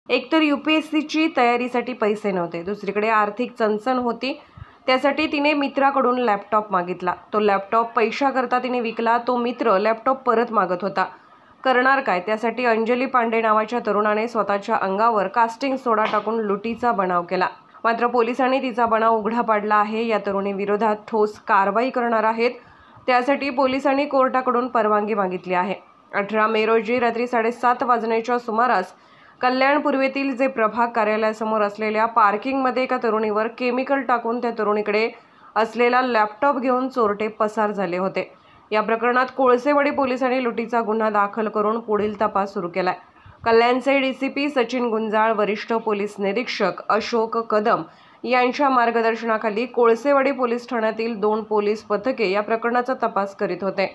एकतर UPSCची तयारीसाठी पैसे नव्हते, दुसरीकडे आर्थिक चणचण होती। त्यासाठी तिने मित्राकडून लॅपटॉप मागितला। तो लॅपटॉप पैशाकरता तिने विकला। तो मित्र लॅपटॉप परत मागत होता। करणार काय? त्यासाठी अंजली पांडे नावाच्या तरुणाने स्वतःच्या अंगावर कास्टिंग सोडा टाकून लुटीचा बनाव केला। मात्र पोलिसांनी तिचा बनाव उघडा पाडला आहे। या तरुणीविरोधात ठोस कारवाई करणार आहेत। त्यासाठी पोलिसांनी कोर्टाकडून परवानगी मागितली आहे। 18 मे रोजी रात्री 7:30 वाजण्याच्या सुमारास कल्याण पूर्वेतील जे प्रभाग कार्यालयासमोर असलेल्या पार्किंगमध्ये एका तरुणीवर केमिकल टाकून त्या तरुणीकडे असलेला लॅपटॉप घेऊन चोरटे पसार झाले होते। या प्रकरणात कोळसेवाडी पोलिसांनी लुटीचा गुन्हा दाखल करून पुढील तपास सुरू केलाय। कल्याणचे DCP सचिन गुंजाळ, वरिष्ठ पोलीस निरीक्षक अशोक कदम यांच्या मार्गदर्शनाखाली कोळसेवाडी पोलीस ठाण्यातील 2 पोलीस पथके या प्रकरणाचा तपास करीत होते।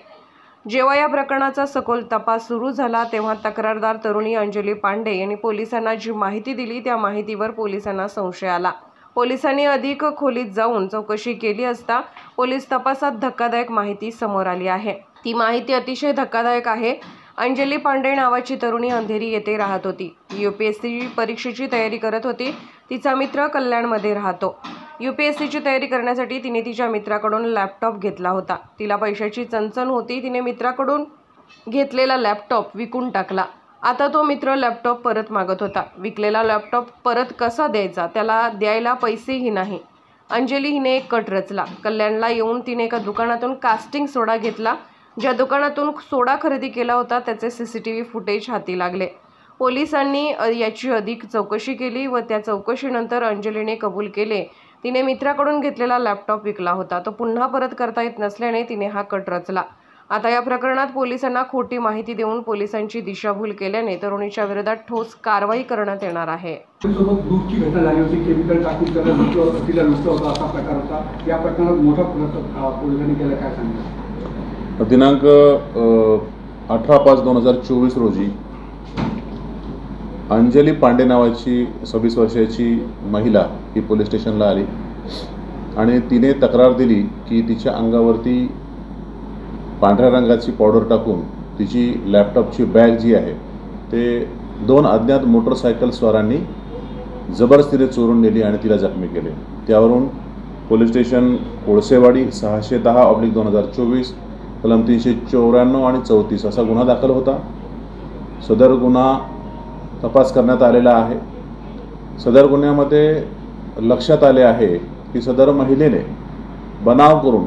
जेव्हा या प्रकरणाचा सखोल तपास सुरू झाला तेव्हा तक्रारदार तरुणी अंजली पांडे यांनी पोलिसांना जी माहिती दिली त्या माहितीवर पोलिसांना संशय आला। पोलिसांनी अधिक खोलीत जाऊन चौकशी केली असता पोलीस तपासात धक्कादायक माहिती समोर आली आहे। ती माहिती अतिशय धक्कादायक आहे। अंजली पांडे नावाची तरुणी अंधेरी येथे राहत होती। UPSC परीक्षेची तयारी करत होती। तिचा मित्र कल्याणमध्ये राहतो। UPSCची तयारी करण्यासाठी तिने तिच्या मित्राकडून लॅपटॉप घेतला होता। तिला पैशाची चणचण होती। तिने मित्राकडून घेतलेला लॅपटॉप विकून टाकला। आता तो मित्र लॅपटॉप परत मागत होता। विकलेला लॅपटॉप परत कसा द्यायचा? त्याला द्यायला पैसेही नाही। अंजली हिने एक कट रचला। कल्याणला येऊन तिने एका दुकानातून कास्टिंग सोडा घेतला। ज्या दुकानातून सोडा खरेदी केला होता त्याचे CCTV फुटेज हाती लागले। पोलिसांनी याची अधिक चौकशी केली व त्या चौकशीनंतर अंजलीने कबूल केले तिने मित्राकडून घेतलेला लॅपटॉप विकला होता। तो पुन्हा परत करता येत नसल्याने तिने हा कट रचला। आता या प्रकरणात पोलिसांना खोटी माहिती देऊन पोलिसांची दिशाभूल केल्याने तरुणीच्या विरोधात ठोस कारवाई करण्यात येणार आहे। दूरची घटना झाली होती, केमिकल टाकून तिला लुटलं होतं असा प्रकार होता। या प्रकरणात मोठा प्रयत्न पोलिसांनी केला, काय सांगितलं? दिनांक 18/5/2024 रोजी अंजली पांडे नावाची 26 वर्षाची महिला ही पोलीस स्टेशनला आली आणि तिने तक्रार दिली की तिच्या अंगावरती पांढऱ्या रंगाची पावडर टाकून तिची लॅपटॉपची बॅग जी आहे ते 2 अज्ञात मोटरसायकल स्वारांनी जबरदस्तीने चोरून नेली आणि तिला जखमी केले। त्यावरून पोलीस स्टेशन कोळसेवाडी 610/2024 कलम 394 आणि 34 असा गुन्हा दाखल होता। सदर गुन्हा तपास करण्यात आलेला आहे। सदर गुन्ह्यामध्ये लक्षात आले आहे की सदर महिलेने बनाव करून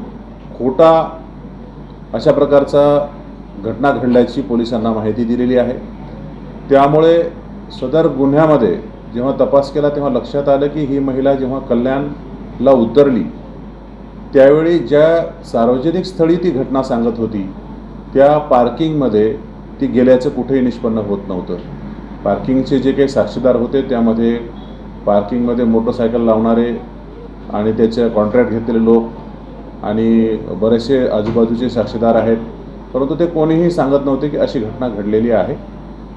खोटा अशा प्रकारचा घटना घडल्याची पोलिसांना माहिती दिलेली आहे। त्यामुळे सदर गुन्ह्यामध्ये जेव्हा तपास केला तेव्हा लक्षात आलं की ही महिला जेव्हा कल्याणला उतरली त्यावेळी ज्या सार्वजनिक स्थळी ती घटना सांगत होती त्या पार्किंगमध्ये ती गेल्याचं कुठेही निष्पन्न होत नव्हतं। पार्किंगचे जे काही साक्षीदार होते त्यामध्ये पार्किंगमध्ये मोटरसायकल लावणारे आणि त्याचे कॉन्ट्रॅक्ट घेतलेले लोक आणि बरेचसे आजूबाजूचे साक्षीदार आहेत, परंतु ते कोणीही सांगत नव्हते की अशी घटना घडलेली आहे।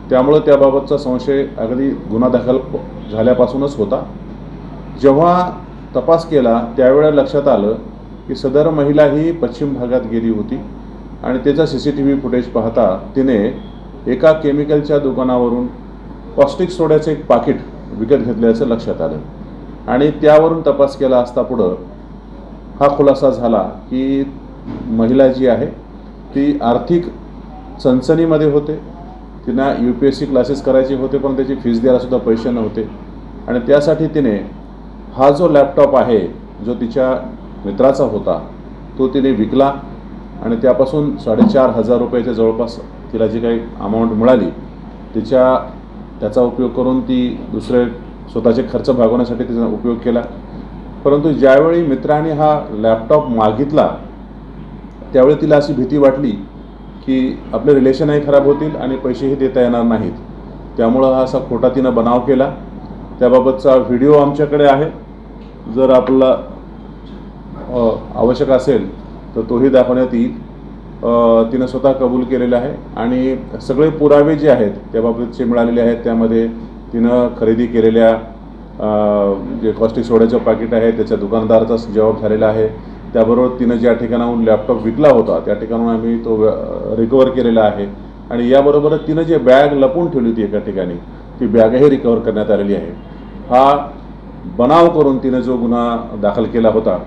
त्यामुळे त्याबाबतचा संशय अगदी गुन्हा दाखल झाल्यापासूनच होता। जेव्हा तपास केला त्यावेळेला लक्षात आलं की सदर महिला ही पश्चिम भागात गेली होती आणि त्याचा CCTV फुटेज पाहता तिने एका केमिकलच्या दुकानावरून कॉस्टिक सोड्याचं एक पाकिट विकत घेतल्याचं लक्षात आलं आणि त्यावरून तपास केला असता पुढं हा खुलासा झाला की महिला जी आहे ती आर्थिक चणचणीमध्ये होते। तिने UPSC क्लासेस करायचे होते पण त्याची फीस द्यायलासुद्धा पैसे नव्हते आणि त्यासाठी तिने हा जो लॅपटॉप आहे जो तिच्या मित्राचा होता तो तिने विकला आणि त्यापासून 4,500 रुपयाच्या जवळपास तिला जी काही अमाऊंट मिळाली त्याचा उपयोग करून ती दुसरे स्वतःचे खर्च भागवण्यासाठी तिचा उपयोग केला। परंतु ज्यावेळी मित्राने हा लॅपटॉप मागितला त्यावेळी तिला अशी भीती वाटली की आपले रिलेशनही खराब होतील आणि पैसेही देता येणार नाहीत। त्यामुळं हा असा खोटा तिनं बनाव केला। त्याबाबतचा व्हिडिओ आमच्याकडे आहे, जर आपल्याला आवश्यक असेल तर तोही दाखवण्यात येईल। तिनं स्वतः कबूल केलेलं आहे आणि सगळे पुरावे जे आहेत त्याबाबतचे मिळालेले आहेत। त्यामध्ये तिनं खरेदी केलेल्या जे कॉस्टिक सोड्याचं पाकिट आहे त्याच्या दुकानदाराचा जबाब झालेला आहे। त्याबरोबर तिनं ज्या ठिकाणाहून लॅपटॉप विकला होता त्या ठिकाणून आम्ही तो रिकवर केलेला आहे आणि याबरोबरच तिनं जे बॅग लपून ठेवली होती एका ठिकाणी ती बॅगही रिकवर करण्यात आलेली आहे. हा बनाव करून तिने जो गुन्हा दाखल केला होता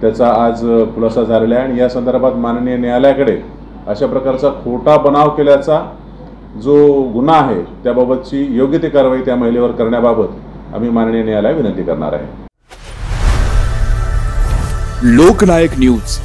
त्याचा आज खुलासा झालेला आहे आणि या संदर्भात माननीय न्यायालयाकडे अशा प्रकारचा खोटा बनाव केल्याचा जो गुन्हा आहे त्याबाबतची योग्य ती कारवाई त्या महिलेवर करण्याबाबत आम्ही माननीय न्यायालयाला विनंती करणार आहे. लोकनायक न्यूज